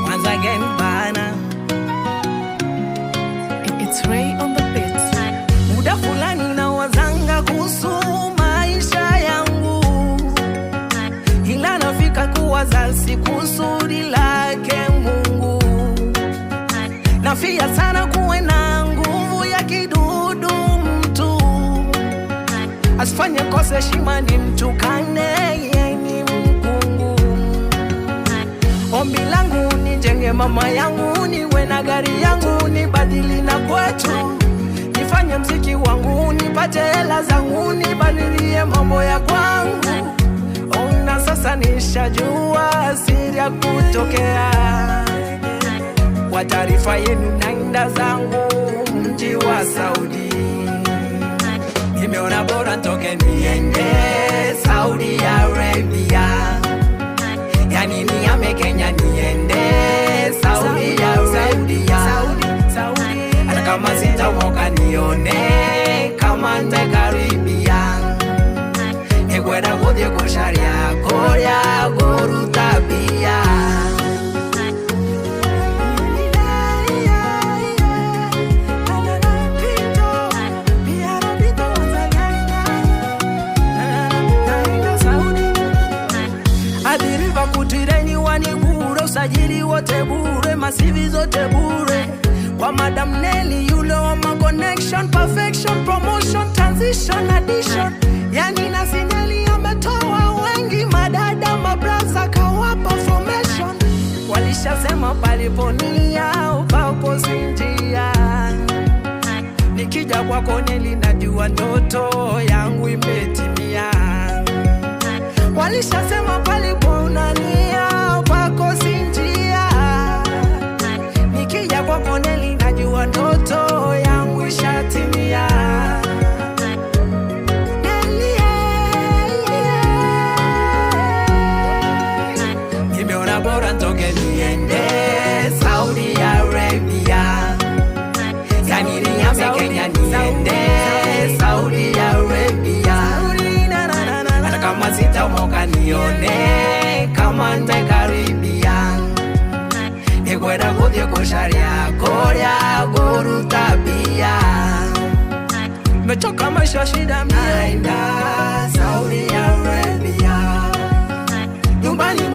once again bana. It's Ray on the beat. Muda fulani na wazanga kuhusu maisha yangu, ila nafika kuwaza si kusudi lake Mungu. Nafia sana kuwe na nguvu ya kidudu mtu, asifanye kosa heshima ni mtukane yeye ni mkungu. Ombi langu nijenge mama yangu, niwe na gari yangu, nibadili na kwetu, nifanye mziki wangu, nipate hela zangu, nibadilie mambo ya kwangu. Ona sasa nishajua siri ya kutokea, kwa taarifa yenu naenda zangu mji wa Saudi. Nimeona bora ntoke niende Saudi Arabia, yani nihame Kenya niende Saudi Arabia. Hata kama sitamoka nione kama ntakaribia, egwera kuthie kusharia koria guru tabia. Adiriva kutireni wani bure, usajili wote bure, masivi zote bure. Kwa Madam Nelly yule wa ma connection, perfection, promotion, transition, addition. Yani na Sineli ametoa wengi, madada mabraza kawapa formation. Walishasema paliponia upapo sinjia, nikija kwako Nelly najua ndoto yangu imetimia. Walishasema paliponania pako sinjia, nikija kwako Nelly najua ndoto yangu ishatimia. Nimeona bora ntoke niende Saudi Arabia, yani nihame Kenya niende Saudi Arabia. Hata kama sitamoka nione kama ntakaribia, egwera kuthie kusharia koria guru tabia. Mechoka maisha shida naenda Saudi Arabia.